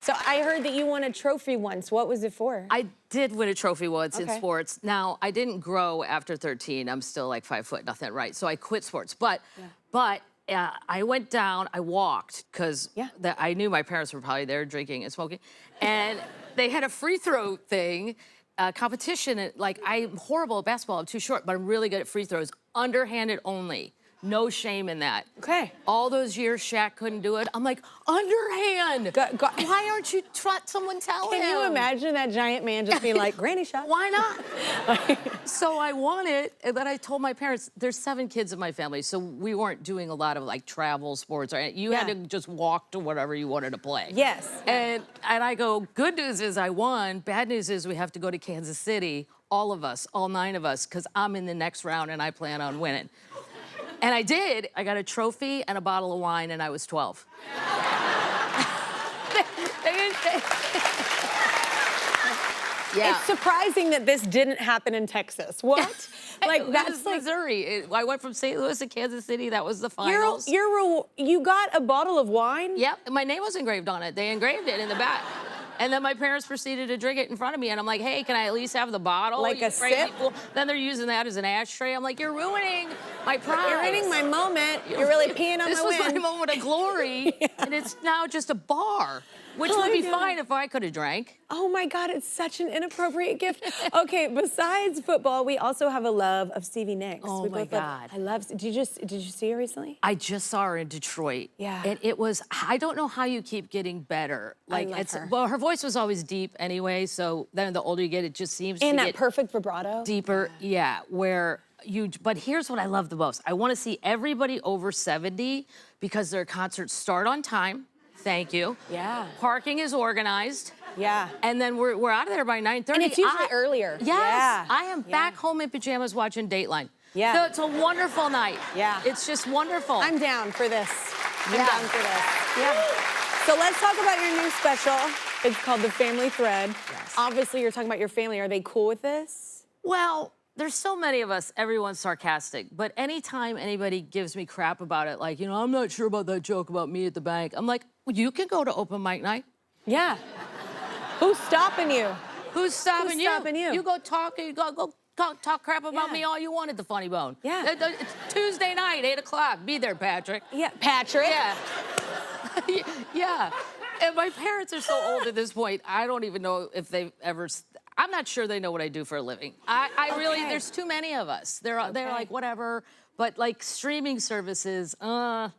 So I heard that you won a trophy once. What was it for? I did win a trophy once in Okay. sports. Now, I didn't grow after 13. I'm still like 5 foot, nothing, right? So I quit sports. But I went down, I walked, because I knew my parents were probably there drinking and smoking. And they had a free throw thing, competition. And, like, I'm horrible at basketball. I'm too short, but I'm really good at free throws. Underhanded only. No shame in that. Okay. All those years Shaq couldn't do it. I'm like, underhand. Why aren't you someone tell him? Can you imagine that giant man just being like, granny shot? Why not? So I won it, and then I told my parents, there's 7 kids in my family, so we weren't doing a lot of like travel sports. Or you had to just walk to whatever you wanted to play. Yes. And I go, good news is I won. Bad news is we have to go to Kansas City, all of us, all 9 of us, because I'm in the next round and I plan on winning. And I did. I got a trophy and a bottle of wine, and I was 12. Yeah. It's surprising that this didn't happen in Texas. What? Like, that's like Missouri. I went from St. Louis to Kansas City. That was the finals. You got a bottle of wine? Yep. My name was engraved on it. They engraved it in the back. And then my parents proceeded to drink it in front of me, and I'm like, hey, can I at least have the bottle? Like a sip? Then they're using that as an ashtray. I'm like, you're ruining my prize. You're ruining my moment. You're really peeing on my win. This was my moment of glory, and it's now just a bar, which would be fine if I could have drank. Oh my God, it's such an inappropriate gift. Okay, besides football, we also have a love of Stevie Nicks. Oh my God. I love, did you see her recently? I just saw her in Detroit. Yeah. And it was, I don't know how you keep getting better. Like, I love her. Well, her voice was always deep anyway, so then the older you get, it just seems to And that get perfect vibrato. deeper. Yeah, but here's what I love the most. I want to see everybody over 70 because their concerts start on time. Thank you. Yeah. Parking is organized. Yeah. And then we're out of there by 9:30. And it's usually earlier. Yes. Yeah. I am back home in pajamas watching Dateline. Yeah. So it's a wonderful night. Yeah. It's just wonderful. I'm down for this. I'm Yeah. down for this. Yeah. So let's talk about your new special. It's called The Family Thread. Yes. Obviously, you're talking about your family. Are they cool with this? Well, there's so many of us, everyone's sarcastic, but anytime anybody gives me crap about it, like, I'm not sure about that joke about me at the bank, I'm like, well, you can go to open mic night. Yeah. Who's stopping you? Who's stopping you? stopping you? You go talk talk crap about me all you want at the Funny Bone. Yeah. It's Tuesday night, 8 o'clock. Be there, Patrick. Yeah, Patrick. Yeah. Yeah. And my parents are so old at this point, I don't even know if they've ever... I'm not sure they know what I do for a living. I really, there's too many of us. They're like, whatever. But like streaming services, if are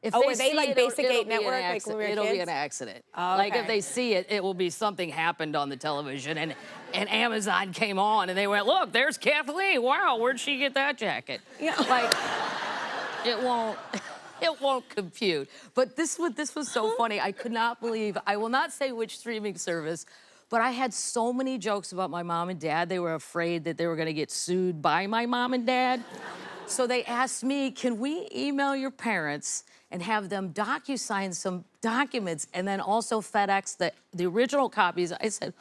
they they see like it, Basic it'll 8 be an Network, like when accident. we were It'll be kids? an accident. Oh, Like if okay. they see it, it will be something happened on the television and Amazon came on and they went, look, there's Kathleen. Wow, where'd she get that jacket? Yeah. Like, it won't compute. But this was so funny. I could not believe, I will not say which streaming service, but I had so many jokes about my mom and dad. They were afraid that they were gonna get sued by my mom and dad. So they asked me, can we email your parents and have them DocuSign some documents and then also FedEx the original copies? I said,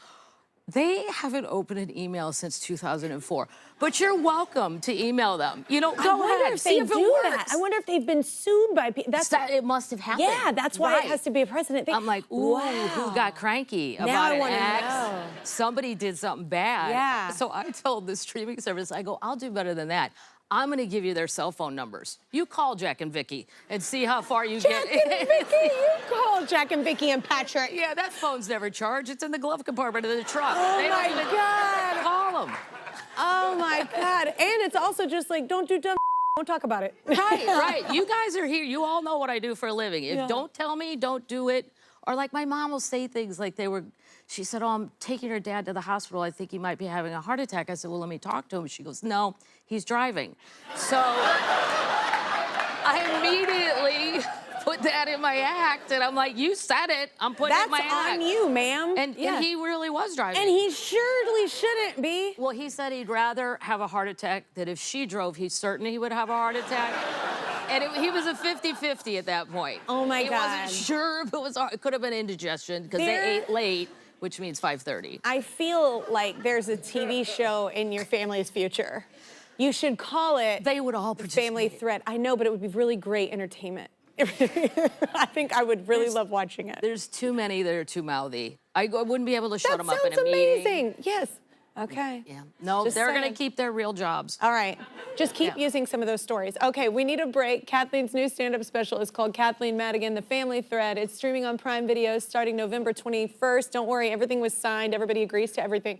they haven't opened an email since 2004, but you're welcome to email them. Go ahead, see if it works. I wonder if they've been sued by people. It must have happened. Yeah, that's why it has to be a precedent thing. I'm like, ooh, wow. who got cranky Now about I an wanna ex? know. Somebody did something bad. Yeah. So I told the streaming service, I go, I'll do better than that. I'm gonna give you their cell phone numbers. You call Jack and Vicky and see how far you get. Jack and Vicky, you call Jack and Vicky and Patrick. Yeah, that phone's never charged. It's in the glove compartment of the truck. Oh They my don't even God. call them. Oh my God. And it's also just like, don't do dumb don't talk about it. Right. You guys are here. You all know what I do for a living. If don't tell me, don't do it. Or like my mom will say things like she said, oh, I'm taking her dad to the hospital. I think he might be having a heart attack. I said, well, let me talk to him. She goes, no, he's driving. So I immediately put that in my act, and I'm like, you said it. I'm putting it in my act. That's on you, ma'am. And he really was driving. And he surely shouldn't be. Well, he said he'd rather have a heart attack, that if she drove, he's certain he would have a heart attack. And he was a 50-50 at that point. Oh, my He God. wasn't sure if it could have been indigestion, because they ate late, which means 5:30. I feel like there's a TV show in your family's future. You should call it They would all participate. Family Thread. I know, but it would be really great entertainment. I think I would really love watching it. There's too many that are too mouthy. I wouldn't be able to shut That them up in a sounds meeting. amazing. Yes. Okay. Yeah. No, Just they're going saying. to keep their real jobs. All right. Just keep Yeah. using some of those stories. Okay, we need a break. Kathleen's new stand-up special is called Kathleen Madigan, The Family Thread. It's streaming on Prime Video starting November 21st. Don't worry, everything was signed. Everybody agrees to everything.